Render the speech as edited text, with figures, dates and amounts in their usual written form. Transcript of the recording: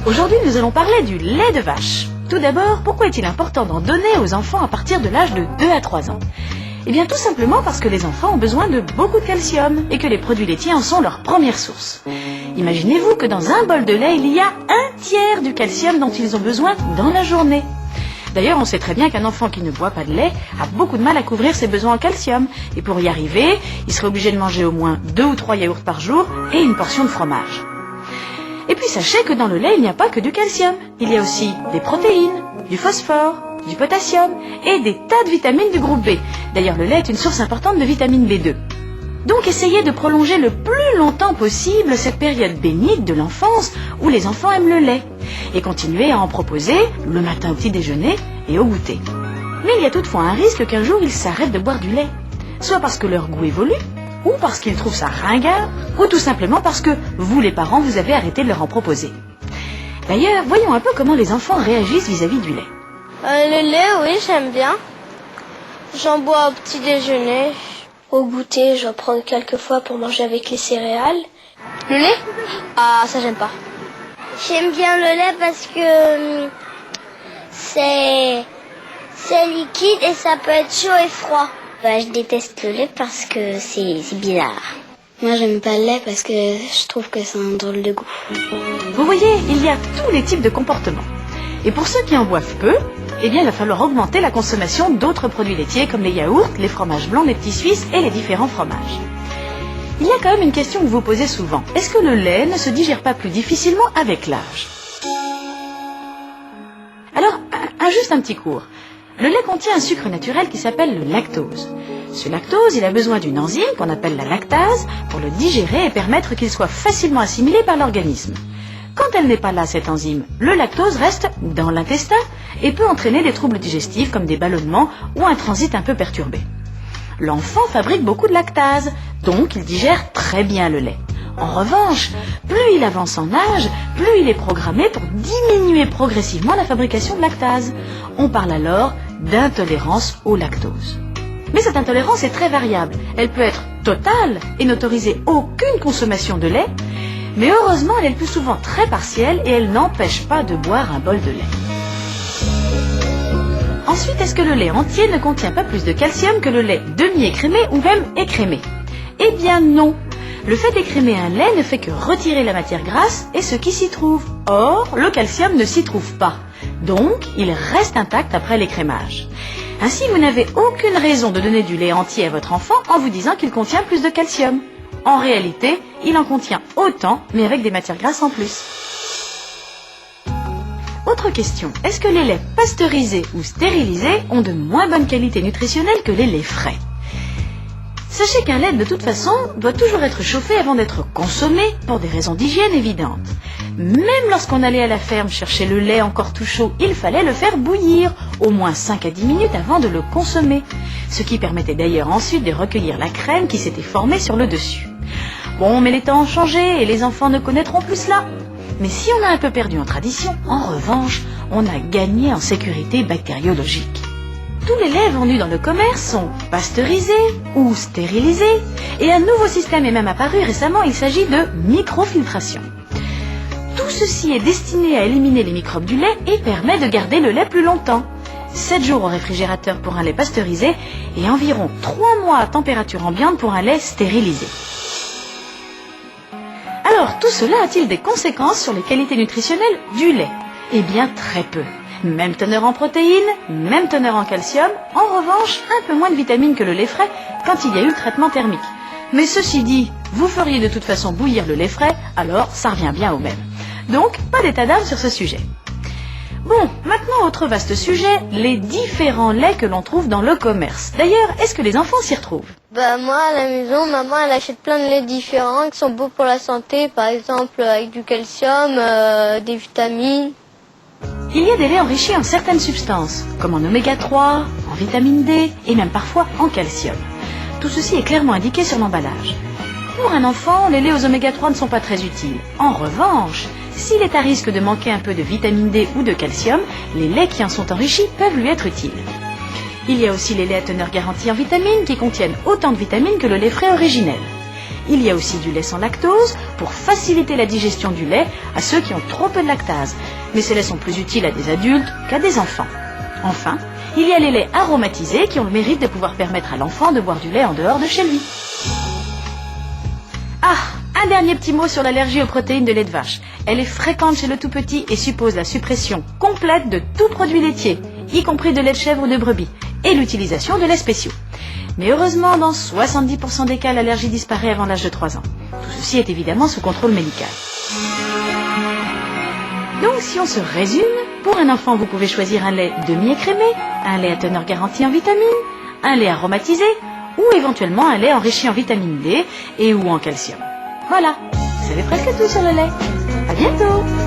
Aujourd'hui, nous allons parler du lait de vache. Tout d'abord, pourquoi est-il important d'en donner aux enfants à partir de l'âge de 2 à 3 ans? Eh bien, tout simplement parce que les enfants ont besoin de beaucoup de calcium et que les produits laitiers en sont leur première source. Imaginez-vous que dans un bol de lait, il y a 1/3 du calcium dont ils ont besoin dans la journée. D'ailleurs, on sait très bien qu'un enfant qui ne boit pas de lait a beaucoup de mal à couvrir ses besoins en calcium. Et pour y arriver, il serait obligé de manger au moins 2 ou 3 yaourts par jour et une portion de fromage. Et puis sachez que dans le lait, il n'y a pas que du calcium. Il y a aussi des protéines, du phosphore, du potassium et des tas de vitamines du groupe B. D'ailleurs, le lait est une source importante de vitamine B2. Donc essayez de prolonger le plus longtemps possible cette période bénigne de l'enfance où les enfants aiment le lait. Et continuez à en proposer le matin au petit déjeuner et au goûter. Mais il y a toutefois un risque qu'un jour ils s'arrêtent de boire du lait. Soit parce que leur goût évolue, ou parce qu'ils trouvent ça ringard, ou tout simplement parce que vous les parents vous avez arrêté de leur en proposer. D'ailleurs, voyons un peu comment les enfants réagissent vis-à-vis du lait. Le lait, oui, j'aime bien. J'en bois au petit déjeuner. Au goûter, j'en prends quelques fois pour manger avec les céréales. Le lait? Ah, ça j'aime pas. J'aime bien le lait parce que c'est liquide et ça peut être chaud et froid. Je déteste le lait parce que c'est bizarre. Moi, j'aime pas le lait parce que je trouve que c'est un drôle de goût. Vous voyez, il y a tous les types de comportements. Et pour ceux qui en boivent peu, eh bien, il va falloir augmenter la consommation d'autres produits laitiers comme les yaourts, les fromages blancs, les petits suisses et les différents fromages. Il y a quand même une question que vous vous posez souvent. Est-ce que le lait ne se digère pas plus difficilement avec l'âge? Alors, juste un petit cours. Le lait contient un sucre naturel qui s'appelle le lactose. Ce lactose, il a besoin d'une enzyme qu'on appelle la lactase pour le digérer et permettre qu'il soit facilement assimilé par l'organisme. Quand elle n'est pas là, cette enzyme, le lactose reste dans l'intestin et peut entraîner des troubles digestifs comme des ballonnements ou un transit un peu perturbé. L'enfant fabrique beaucoup de lactase, donc il digère très bien le lait. En revanche, plus il avance en âge, plus il est programmé pour diminuer progressivement la fabrication de lactase. On parle alors d'intolérance au lactose. Mais cette intolérance est très variable. Elle peut être totale et n'autoriser aucune consommation de lait, mais heureusement elle est le plus souvent très partielle et elle n'empêche pas de boire un bol de lait. Ensuite, est-ce que le lait entier ne contient pas plus de calcium que le lait demi-écrémé ou même écrémé? Eh bien non. Le fait d'écrémer un lait ne fait que retirer la matière grasse et ce qui s'y trouve. Or, le calcium ne s'y trouve pas. Donc, il reste intact après l'écrémage. Ainsi, vous n'avez aucune raison de donner du lait entier à votre enfant en vous disant qu'il contient plus de calcium. En réalité, il en contient autant, mais avec des matières grasses en plus. Autre question, est-ce que les laits pasteurisés ou stérilisés ont de moins bonne qualité nutritionnelle que les laits frais? Sachez qu'un lait, de toute façon, doit toujours être chauffé avant d'être consommé pour des raisons d'hygiène évidentes. Même lorsqu'on allait à la ferme chercher le lait encore tout chaud, il fallait le faire bouillir, au moins 5 à 10 minutes avant de le consommer. Ce qui permettait d'ailleurs ensuite de recueillir la crème qui s'était formée sur le dessus. Bon, mais les temps ont changé et les enfants ne connaîtront plus cela. Mais si on a un peu perdu en tradition, en revanche, on a gagné en sécurité bactériologique. Tous les laits vendus dans le commerce sont pasteurisés ou stérilisés et un nouveau système est même apparu récemment, il s'agit de microfiltration. Tout ceci est destiné à éliminer les microbes du lait et permet de garder le lait plus longtemps. 7 jours au réfrigérateur pour un lait pasteurisé et environ 3 mois à température ambiante pour un lait stérilisé. Alors, tout cela a-t-il des conséquences sur les qualités nutritionnelles du lait? Eh bien, très peu. Même teneur en protéines, même teneur en calcium, en revanche, un peu moins de vitamines que le lait frais quand il y a eu le traitement thermique. Mais ceci dit, vous feriez de toute façon bouillir le lait frais, alors ça revient bien au même. Donc, pas d'état d'âme sur ce sujet. Bon, maintenant, autre vaste sujet, les différents laits que l'on trouve dans le commerce. D'ailleurs, est-ce que les enfants s'y retrouvent? Moi, à la maison, maman, elle achète plein de laits différents qui sont beaux pour la santé, par exemple avec du calcium, des vitamines. Il y a des laits enrichis en certaines substances, comme en oméga 3, en vitamine D et même parfois en calcium. Tout ceci est clairement indiqué sur l'emballage. Pour un enfant, les laits aux oméga 3 ne sont pas très utiles. En revanche, s'il est à risque de manquer un peu de vitamine D ou de calcium, les laits qui en sont enrichis peuvent lui être utiles. Il y a aussi les laits à teneur garantie en vitamines qui contiennent autant de vitamines que le lait frais originel. Il y a aussi du lait sans lactose pour faciliter la digestion du lait à ceux qui ont trop peu de lactase. Mais ces laits sont plus utiles à des adultes qu'à des enfants. Enfin, il y a les laits aromatisés qui ont le mérite de pouvoir permettre à l'enfant de boire du lait en dehors de chez lui. Ah, un dernier petit mot sur l'allergie aux protéines de lait de vache. Elle est fréquente chez le tout petit et suppose la suppression complète de tout produit laitier, y compris de lait de chèvre ou de brebis, et l'utilisation de laits spéciaux. Mais heureusement, dans 70% des cas, l'allergie disparaît avant l'âge de 3 ans. Tout ceci est évidemment sous contrôle médical. Donc, si on se résume, pour un enfant, vous pouvez choisir un lait demi-écrémé, un lait à teneur garantie en vitamines, un lait aromatisé, ou éventuellement un lait enrichi en vitamine D et ou en calcium. Voilà, vous savez presque tout sur le lait. À bientôt!